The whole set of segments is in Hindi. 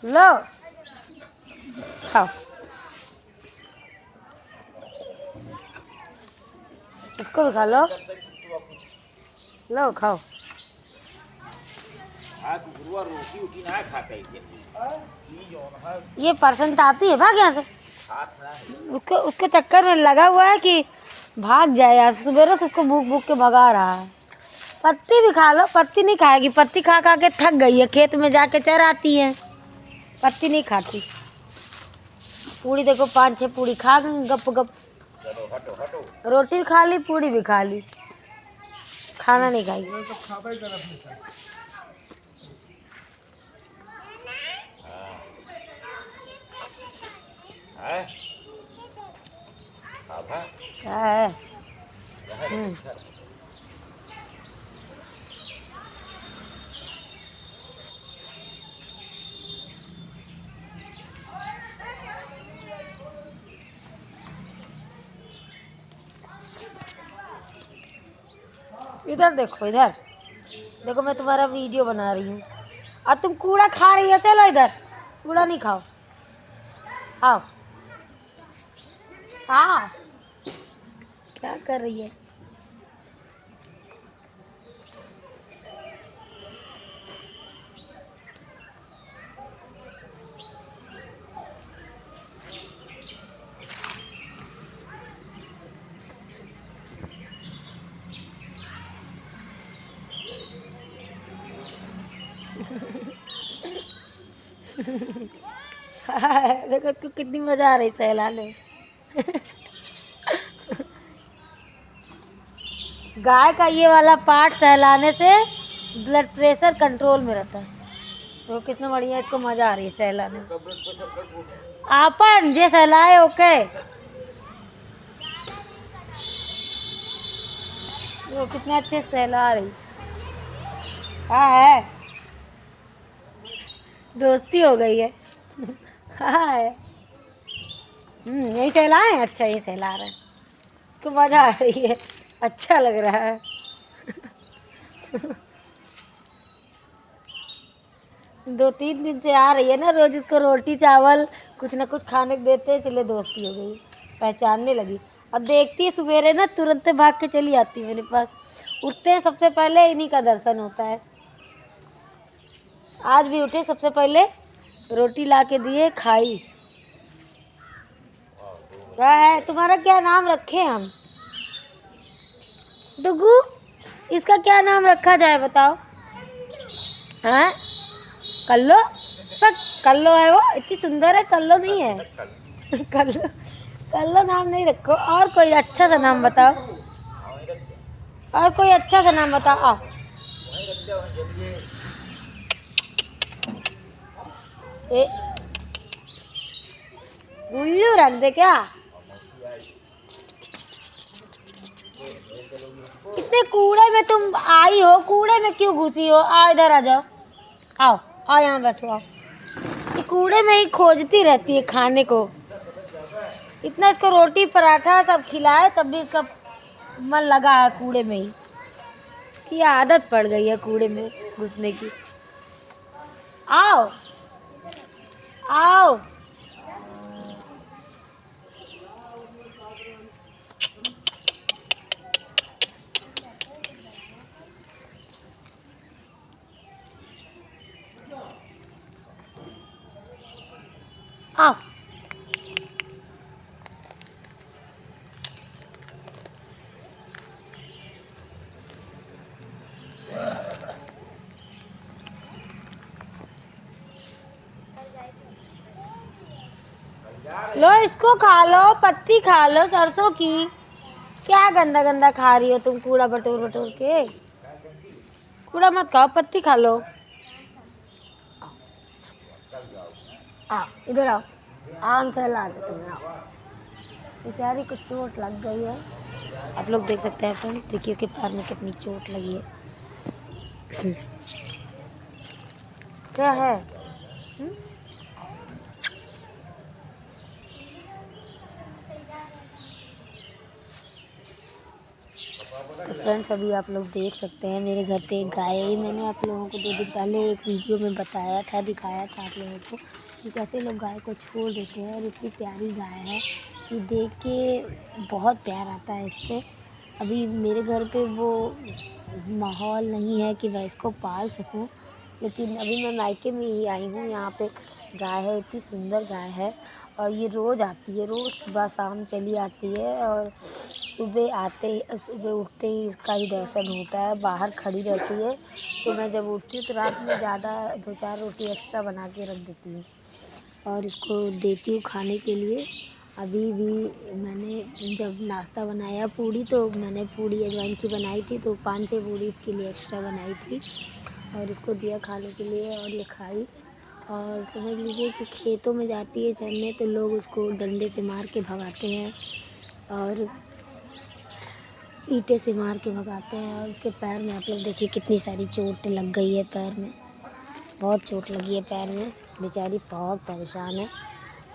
लो खाओ, इसको भी खा लो, लो खाओ। ये पर्सन तो आती है, भाग यहाँ से। उसको उसके चक्कर में लगा हुआ है कि भाग जाए यार, सुबह से उसको भूख भूख के भगा रहा है। पत्ती भी खा लो, पत्ती नहीं खाएगी, पत्ती खा खा के थक गई है, खेत में जाके चराती है, पत्ती नहीं खाती। पूड़ी देखो 5-6 पूड़ी खा गई गप गप, रोटी भी खा ली, पूड़ी भी खा ली, खाना नहीं खाई। क्या है? इधर देखो, इधर देखो, मैं तुम्हारा वीडियो बना रही हूँ और तुम कूड़ा खा रही हो। चलो इधर, कूड़ा नहीं खाओ, आओ आओ। क्या कर रही है? देखो इसको कितनी मजा आ रही सहलाने में। गाय का ये वाला पार्ट सहलाने से ब्लड प्रेशर कंट्रोल में रहता है। तो कितना बढ़िया, इसको मजा आ रही है सहलाने में। आपन जे सहलाए ओके, वो कितने अच्छे सहला रही। हाँ है, दोस्ती हो गई है। हाँ है। यही सहलाए, अच्छा यही सहला रहे हैं, इसको मजा आ रही है, अच्छा लग रहा है। 2-3 दिन से आ रही है ना, रोज इसको रोटी चावल कुछ ना कुछ खाने को देते, इसलिए दोस्ती हो गई, पहचानने लगी। अब देखती है सवेरे ना, तुरंत भाग के चली आती है मेरे पास। उठते हैं सबसे पहले इन्हीं का दर्शन होता है। आज भी उठे, सबसे पहले रोटी ला के दिए, खाई। क्या है तुम्हारा, क्या नाम रखे हम? डुगू, इसका क्या नाम रखा जाए बताओ? हाँ, कल्लो? पर कल्लो है वो, इतनी सुंदर है, कल्लो नहीं है। कल्लो, कल्लो नाम नहीं रखो, और कोई अच्छा सा नाम बताओ, और कोई अच्छा सा नाम बताओ। आओ, ए गुल्लू रख दे क्या? इतने कूड़े में तुम आई हो, कूड़े में क्यों घुसी हो? आओ इधर आ जाओ, आओ आओ यहाँ बैठो, आओ। ये कूड़े में ही खोजती रहती है खाने को। इतना इसको रोटी पराठा सब खिलाए तब भी इसका मन लगा है कूड़े में ही, कि आदत पड़ गई है कूड़े में घुसने की। आओ आओ, आओ। लो इसको खा लो, पत्ती खा लो सरसों की। क्या गंदा गंदा खा रही हो तुम, कूड़ा बटोर बटोर के। कूड़ा मत खाओ, पत्ती खा लो। आओ इधर आओ, आम सहला दे तुम्हें, आओ। बेचारी को चोट लग गई है, आप लोग देख सकते हैं फ्रेंड, देखिए इसके पैर में कितनी चोट लगी है। क्या है? फ्रेंड्स अभी आप लोग देख सकते हैं मेरे घर पे एक गाय है। मैंने आप लोगों को 2 दिन पहले एक वीडियो में बताया था, दिखाया था आप लोगों को कि कैसे लोग गाय को छोड़ देते हैं। और इतनी प्यारी गाय है कि देख के बहुत प्यार आता है इस पर। अभी मेरे घर पे वो माहौल नहीं है कि मैं इसको पाल सकूं, लेकिन अभी मैं मायके में ही आई हूँ। यहाँ पे गाय है, इतनी सुंदर गाय है और ये रोज़ आती है, रोज़ सुबह शाम चली आती है। और सुबह उठते ही इसका ही दर्शन होता है, बाहर खड़ी रहती है। तो मैं जब उठती हूँ तो रात में ज़्यादा 2-4 रोटी एक्स्ट्रा बना के रख देती हूँ और इसको देती हूँ खाने के लिए। अभी भी मैंने जब नाश्ता बनाया पूड़ी, तो मैंने पूड़ी अजवाइन की बनाई थी, तो 5-6 पूड़ी इसके लिए एक्स्ट्रा बनाई थी और इसको दिया खाने के लिए और ये खाई। और समझ लीजिए कि खेतों में जाती है चरने तो लोग उसको डंडे से मार के भगाते हैं और ईंटे से मार के भगाते हैं। और उसके पैर में आप लोग देखिए कितनी सारी चोट लग गई है, पैर में बहुत चोट लगी है पैर में, बेचारी बहुत परेशान है।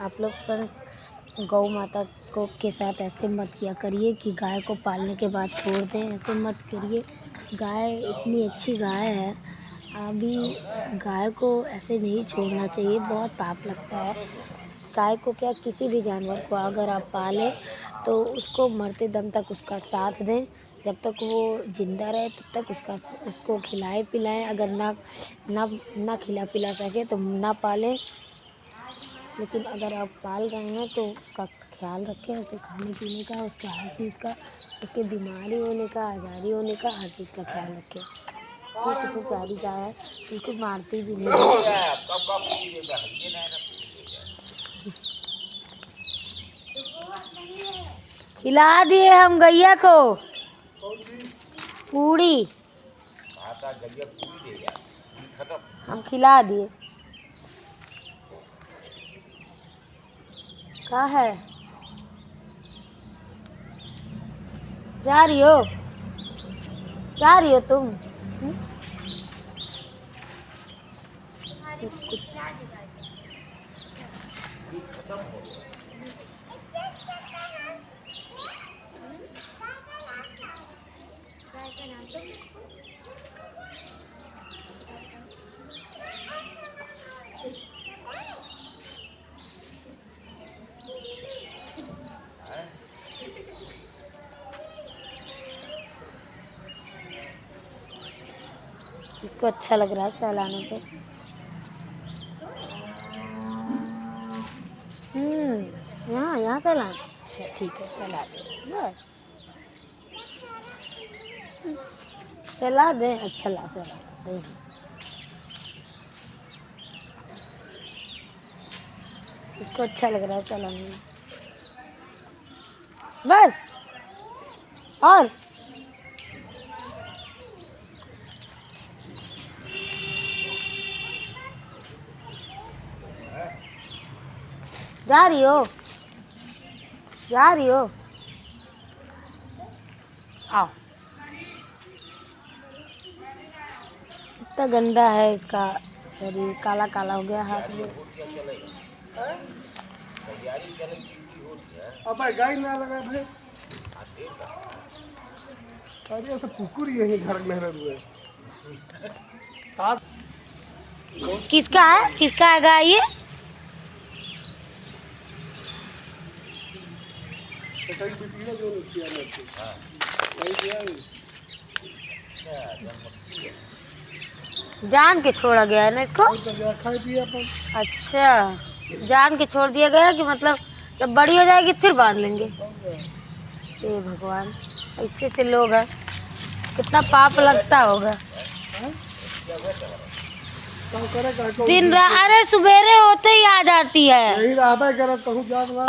आप लोग फ्रेंड्स गौ माता को के साथ ऐसे मत किया करिए कि गाय को पालने के बाद छोड़ दें, ऐसे मत करिए। गाय इतनी अच्छी गाय है, अभी गाय को ऐसे नहीं छोड़ना चाहिए, बहुत पाप लगता है। गाय को क्या, किसी भी जानवर को अगर आप पालें तो उसको मरते दम तक उसका साथ दें। जब तक वो ज़िंदा रहे तब तक उसको खिलाएं पिलाएं। अगर ना खिला पिला सके तो ना पालें, लेकिन अगर आप पाल रहे हैं तो उसका ख्याल रखें, उसके खाने पीने का, उसके हर चीज़ का, उसके बीमारी होने का, आज़ारी होने का, हर चीज़ का ख्याल रखें। ये कितनी प्यारी गाय है, बिल्कुल मारती भी नहीं है। खिला दिए हम गैया को पूड़ी, हम खिला दिए। कहाँ है, जा रही हो तुम? इसको अच्छा लग रहा है सहलाने पे। यहाँ सहला, अच्छा ठीक है, सहला दे बस, सहला दे, अच्छा ला सहला दे। इसको अच्छा लग रहा है सहलाने में बस। और जा रही हो आओ। इतना गंदा है इसका शरीर, काला काला हो गया हाथ में। अबे गाय ना लगा भाई, अरे तो कुकुर यही घर में रह हुए। किसका है गाय ये? जान के छोड़ा गया है ना इसको? अच्छा, जान के छोड़ दिया गया कि मतलब जब बड़ी हो जाएगी फिर बांध लेंगे। हे भगवान, ऐसे से लोग हैं, कितना पाप लगता होगा। दिन रात, अरे सुबेरे होते ही आ जाती है,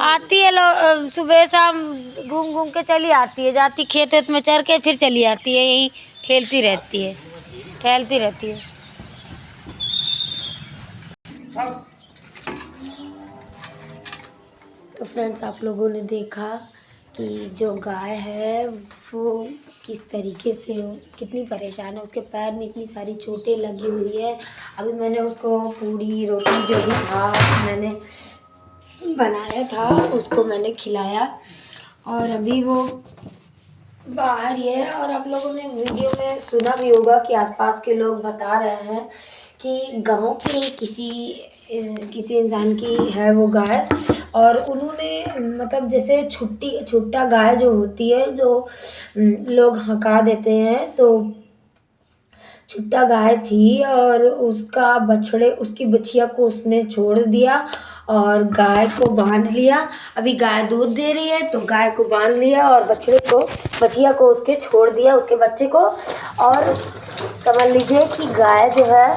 आती है सुबह शाम घूम घूम के चली आती है, जाती खेत वेत में चर के फिर चली आती है, यही खेलती रहती है, टहलती रहती है। तो फ्रेंड्स आप लोगों ने देखा कि जो गाय है वो किस तरीके से कितनी परेशान है, उसके पैर में इतनी सारी चोटें लगी हुई है। अभी मैंने उसको पूड़ी रोटी जो भी था मैंने बनाया था उसको मैंने खिलाया और अभी वो बाहर ही है। और आप लोगों ने वीडियो में सुना भी होगा कि आसपास के लोग बता रहे हैं कि गांव के किसी इंसान की है वो गाय, और उन्होंने मतलब जैसे छुट्टा गाय जो होती है, जो लोग हका देते हैं, तो छुट्टा गाय थी और उसकी बछिया को उसने छोड़ दिया और गाय को बांध लिया। अभी गाय दूध दे रही है तो गाय को बांध लिया और बछिया को उसके छोड़ दिया, उसके बच्चे को। और समझ लीजिए कि गाय जो है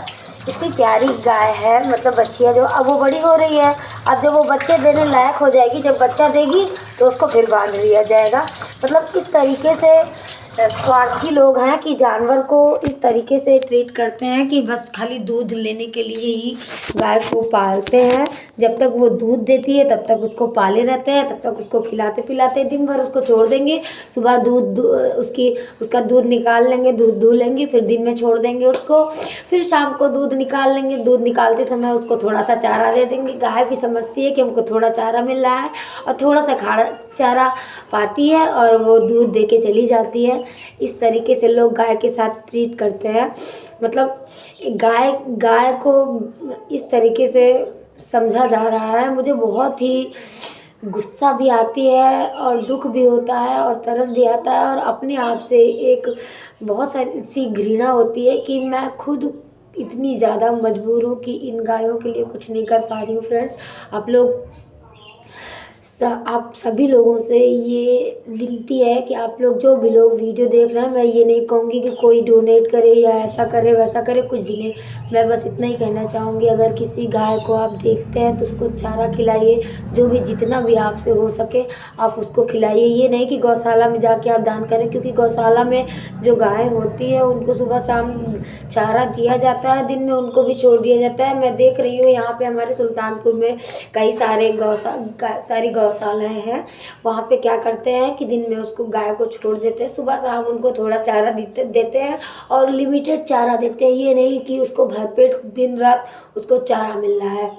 इतनी प्यारी गाय है, मतलब बछिया जो अब वो बड़ी हो रही है। अब जब वो बच्चे देने लायक हो जाएगी, जब बच्चा देगी तो उसको फिर बांध लिया जाएगा। मतलब इस तरीके से स्वार्थी लोग हैं कि जानवर को इस तरीके से ट्रीट करते हैं कि बस खाली दूध लेने के लिए ही गाय को पालते हैं। जब तक वो दूध देती है तब तक उसको पाले रहते हैं, तब तक उसको खिलाते पिलाते दिन भर उसको छोड़ देंगे। सुबह उसका दूध निकाल लेंगे, दूध दूह लेंगे, फिर दिन में छोड़ देंगे उसको। फिर शाम को दूध निकाल लेंगे, दूध निकालते समय उसको थोड़ा सा चारा दे देंगे। गाय भी समझती है कि हमको थोड़ा चारा मिल रहा है और थोड़ा सा खाना चारा पाती है और वो दूध दे के चली जाती है। इस तरीके से लोग गाय के साथ ट्रीट करते हैं। मतलब गाय गाय को इस तरीके से समझा जा रहा है। मुझे बहुत ही गुस्सा भी आती है और दुख भी होता है और तरस भी आता है और अपने आप से एक बहुत सारी सी घृणा होती है कि मैं खुद इतनी ज़्यादा मजबूर हूँ कि इन गायों के लिए कुछ नहीं कर पा रही हूँ। फ्रेंड्स, आप सभी लोगों से ये विनती है कि आप लोग जो भी लोग वीडियो देख रहे हैं, मैं ये नहीं कहूँगी कि कोई डोनेट करे या ऐसा करे वैसा करे, कुछ भी नहीं। मैं बस इतना ही कहना चाहूँगी, अगर किसी गाय को आप देखते हैं तो उसको चारा खिलाइए, जो भी जितना भी आपसे हो सके आप उसको खिलाइए। ये नहीं कि गौशाला में जाके आप दान करें, क्योंकि गौशाला में जो गाय होती है उनको सुबह शाम चारा दिया जाता है, दिन में उनको भी छोड़ दिया जाता है। मैं देख रही हूँ यहाँ पे हमारे सुल्तानपुर में कई सारे सारी गौशालाएँ हैं। वहाँ पे क्या करते हैं कि दिन में उसको गाय को छोड़ देते हैं, सुबह शाम उनको थोड़ा चारा देते हैं और लिमिटेड चारा देते हैं। ये नहीं कि उसको भरपेट दिन रात उसको चारा मिल रहा है,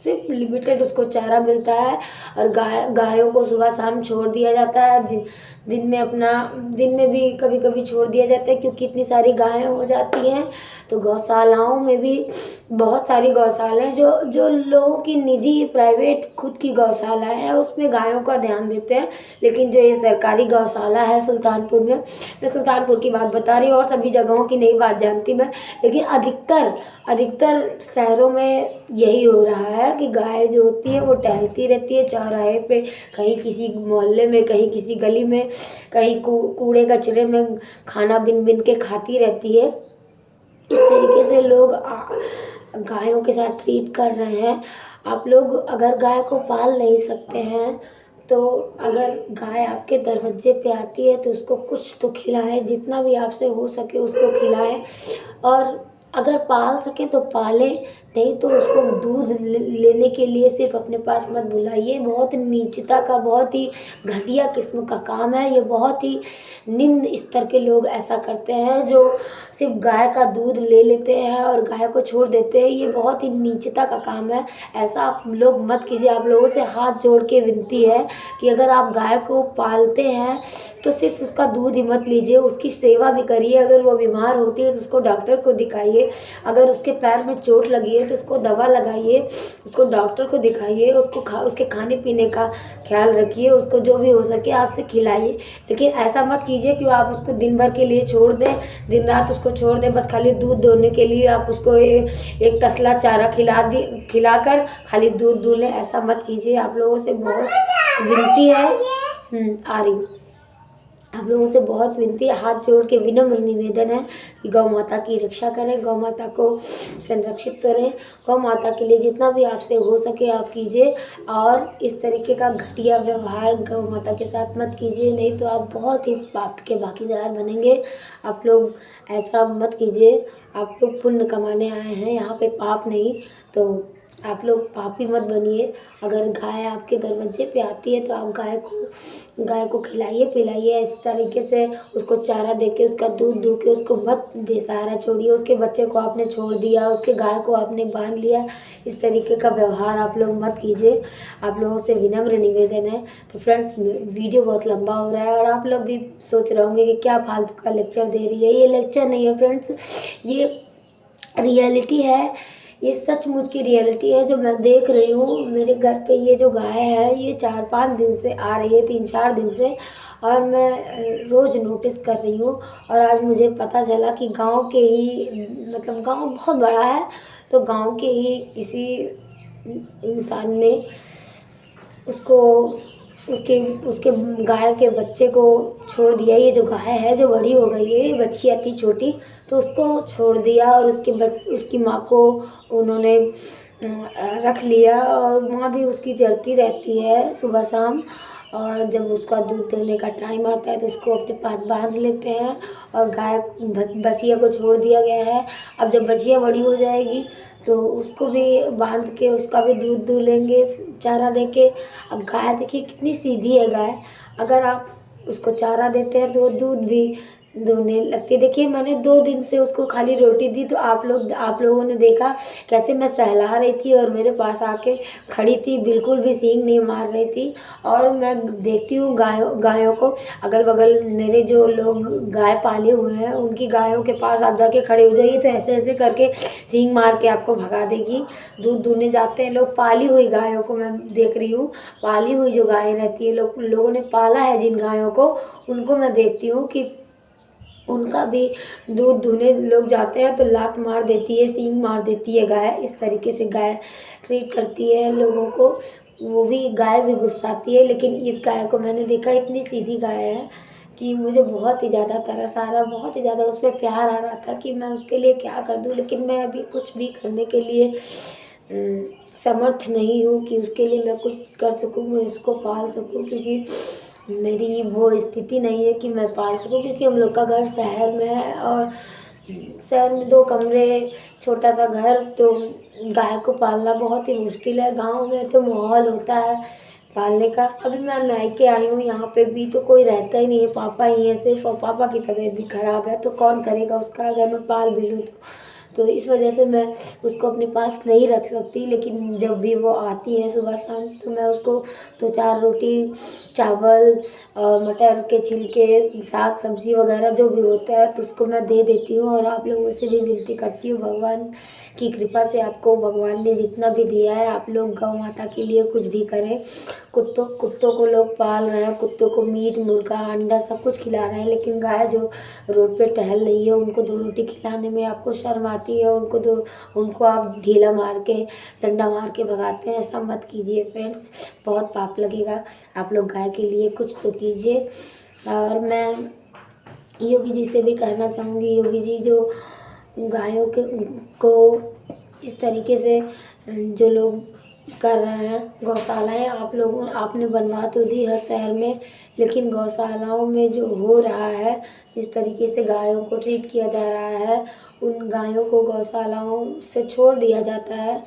सिर्फ लिमिटेड उसको चारा मिलता है। और गायों को सुबह शाम छोड़ दिया जाता है। दिन में भी कभी कभी छोड़ दिया जाता है, क्योंकि इतनी सारी गायें हो जाती हैं। तो गौशालाओं में भी बहुत सारी गौशालाएं जो लोगों की निजी प्राइवेट खुद की गौशालाएं हैं, उसमें गायों का ध्यान देते हैं। लेकिन जो ये सरकारी गौशाला है सुल्तानपुर में, मैं सुल्तानपुर की बात बता रही हूँ और सभी जगहों की नहीं बात जानती मैं, लेकिन अधिकतर शहरों में यही हो रहा है कि गाय जो होती है वो टहलती रहती है चौराहे पे, कहीं किसी मोहल्ले में, कहीं किसी गली में, कहीं कूड़े कचरे में खाना बिन बिन के खाती रहती है। इस तरीके से लोग गायों के साथ ट्रीट कर रहे हैं। आप लोग अगर गाय को पाल नहीं सकते हैं तो अगर गाय आपके दरवाजे पे आती है तो उसको कुछ तो खिलाएं, जितना भी आपसे हो सके उसको खिलाएं। और अगर पाल सकें तो पालें, नहीं तो उसको दूध लेने के लिए सिर्फ अपने पास मत बुलाइए। बहुत नीचता का, बहुत ही घटिया किस्म का काम है ये। बहुत ही निम्न स्तर के लोग ऐसा करते हैं जो सिर्फ गाय का दूध ले लेते हैं और गाय को छोड़ देते हैं। ये बहुत ही नीचता का काम है, ऐसा आप लोग मत कीजिए। आप लोगों से हाथ जोड़ के विनती है कि अगर आप गाय को पालते हैं तो सिर्फ उसका दूध ही मत लीजिए, उसकी सेवा भी करिए। अगर वो बीमार होती है तो उसको डॉक्टर को दिखाइए, अगर उसके पैर में चोट लगी है तो उसको दवा लगाइए, उसको डॉक्टर को दिखाइए, उसके खाने पीने का ख्याल रखिए, उसको जो भी हो सके आपसे खिलाइए। लेकिन ऐसा मत कीजिए कि आप उसको दिन भर के लिए छोड़ दें, दिन रात उसको छोड़ दें, बस खाली दूध दोहने के लिए आप उसको एक तसला चारा खिलाकर खाली दूध दूह लें। ऐसा मत कीजिए। आप लोगों से बहुत विनती है, आ रही हूँ, आप लोगों से बहुत विनती है, हाथ जोड़ के विनम्र निवेदन है कि गौ माता की रक्षा करें, गौ माता को संरक्षित करें। गौ माता के लिए जितना भी आपसे हो सके आप कीजिए और इस तरीके का घटिया व्यवहार गौ माता के साथ मत कीजिए, नहीं तो आप बहुत ही पाप के भागीदार बनेंगे। आप लोग ऐसा मत कीजिए, आप लोग पुण्य कमाने आए हैं यहाँ पे, पाप नहीं। तो आप लोग पापी मत बनिए। अगर गाय आपके दरवाजे पे आती है तो आप गाय को खिलाइए पिलाइए, इस तरीके से उसको चारा दे के उसका दूध दूह के उसको मत बेसहारा छोड़िए। उसके बच्चे को आपने छोड़ दिया, उसके गाय को आपने बांध लिया, इस तरीके का व्यवहार आप लोग मत कीजिए। आप लोगों से विनम्र निवेदन है। तो फ्रेंड्स, वीडियो बहुत लंबा हो रहा है और आप लोग भी सोच रहे होंगे कि क्या फालतू का लेक्चर दे रही है। ये लेक्चर नहीं है फ्रेंड्स, ये रियलिटी है, ये सचमुच की रियलिटी है जो मैं देख रही हूँ। मेरे घर पे ये जो गाय है ये 4-5 दिन से आ रही है, 3-4 दिन से, और मैं रोज़ नोटिस कर रही हूँ। और आज मुझे पता चला कि गांव के ही, मतलब गांव बहुत बड़ा है, तो गांव के ही किसी इंसान ने उसको उसके उसके गाय के बच्चे को छोड़ दिया। ये जो गाय है जो बड़ी हो गई है, ये बच्चियाँ थी छोटी, तो उसको छोड़ दिया और उसकी माँ को उन्होंने रख लिया। और माँ भी उसकी चरती रहती है सुबह शाम, और जब उसका दूध देने का टाइम आता है तो उसको अपने पास बांध लेते हैं। और बछिया को छोड़ दिया गया है। अब जब बछिया बड़ी हो जाएगी तो उसको भी बांध के उसका भी दूध दूह लेंगे चारा दे के। अब गाय देखिए कितनी सीधी है गाय, अगर आप उसको चारा देते हैं तो वो दूध भी दूहने लगती है। देखिए मैंने 2 दिन से उसको खाली रोटी दी, तो आप लोगों ने देखा कैसे मैं सहला रही थी और मेरे पास आके खड़ी थी, बिल्कुल भी सींग नहीं मार रही थी। और मैं देखती हूँ गायों को, अगल बगल मेरे जो लोग गाय पाले हुए हैं उनकी गायों के पास आप जाके खड़े हो जाइए तो ऐसे ऐसे करके सींग मार के आपको भगा देगी। दूध दूहने जाते हैं लोग, पाली हुई गायों को मैं देख रही हूँ, पाली हुई जो गायें रहती है, लोगों ने पाला है जिन गायों को, उनको मैं देखती हूँ कि उनका भी दूध दूहने लोग जाते हैं तो लात मार देती है, सींग मार देती है गाय। इस तरीके से गाय ट्रीट करती है लोगों को, वो भी गाय भी गुस्साती है। लेकिन इस गाय को मैंने देखा इतनी सीधी गाय है कि मुझे बहुत ही ज़्यादा तरस आ रहा, बहुत ही ज़्यादा उस पर प्यार आ रहा था कि मैं उसके लिए क्या कर दूँ। लेकिन मैं अभी कुछ भी करने के लिए समर्थ नहीं हूँ कि उसके लिए मैं कुछ कर सकूँ, मैं उसको पाल सकूँ, क्योंकि मेरी वो स्थिति नहीं है कि मैं पाल सकूँ। क्योंकि हम लोग का घर शहर में है और शहर में 2 कमरे, छोटा सा घर, तो गाय को पालना बहुत ही मुश्किल है। गांव में तो माहौल होता है पालने का। अभी मैं मायके आई हूँ, यहाँ पे भी तो कोई रहता ही नहीं है, पापा ही है सिर्फ, और पापा की तबीयत भी ख़राब है तो कौन करेगा उसका, अगर मैं पाल भी लूँ तो इस वजह से मैं उसको अपने पास नहीं रख सकती। लेकिन जब भी वो आती है सुबह शाम तो मैं उसको 2-4 रोटी, चावल और मटर के छिलके, साग सब्जी वगैरह जो भी होता है तो उसको मैं दे देती हूँ। और आप लोगों से भी विनती करती हूँ, भगवान की कृपा से आपको भगवान ने जितना भी दिया है आप लोग गौ माता के लिए कुछ भी करें। कुत्तों को लोग पाल रहे हैं, कुत्तों को मीट मुर्गा अंडा सब कुछ खिला रहे हैं, लेकिन गाय जो रोड पे टहल रही है उनको 2 रोटी खिलाने में आपको शर्म आती है, उनको आप ढीला मार के, डंडा मार के भगाते हैं। ऐसा मत कीजिए फ्रेंड्स, बहुत पाप लगेगा। आप लोग गाय के लिए कुछ तो कीजिए। और मैं योगी जी से भी कहना चाहूँगी, योगी जी जो गायों को इस तरीके से जो लोग कर रहे हैं, गौशालाएँ आपने बनवा तो दी हर शहर में, लेकिन गौशालाओं में जो हो रहा है, जिस तरीके से गायों को ट्रीट किया जा रहा है, उन गायों को गौशालाओं से छोड़ दिया जाता है।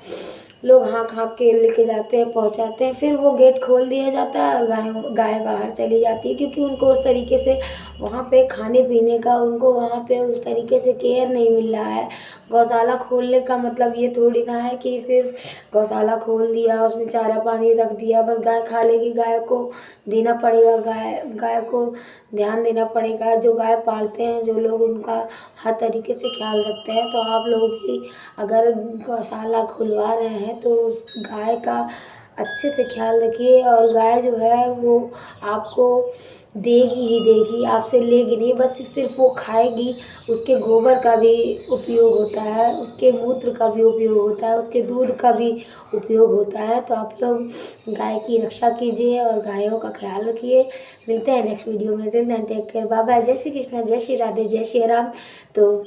लोग हाँक हाँक के लेके जाते हैं, पहुंचाते हैं, फिर वो गेट खोल दिया जाता है और गाय बाहर चली जाती है, क्योंकि उनको उस तरीके से वहाँ पे खाने पीने का, उनको वहाँ पे उस तरीके से केयर नहीं मिल रहा है। गौशाला खोलने का मतलब ये थोड़ी ना है कि सिर्फ गौशाला खोल दिया, उसमें चारा पानी रख दिया, बस गाय खा लेगी। गाय को देना पड़ेगा, गाय को ध्यान देना पड़ेगा। जो गाय पालते हैं जो लोग, उनका हर तरीके से ख्याल रखते हैं। तो आप लोग भी अगर गौशाला खुलवा रहे हैं तो उस गाय का अच्छे से ख्याल रखिए। और गाय जो है वो आपको देगी ही देगी, आपसे लेगी नहीं, बस सिर्फ वो खाएगी। उसके गोबर का भी उपयोग होता है, उसके मूत्र का भी उपयोग होता है, उसके दूध का भी उपयोग होता है। तो आप लोग गाय की रक्षा कीजिए और गायों का ख्याल रखिए। मिलते हैं नेक्स्ट वीडियो में। Take care, bye bye. जय श्री कृष्णा, जय श्री राधे, जय श्री राम। तो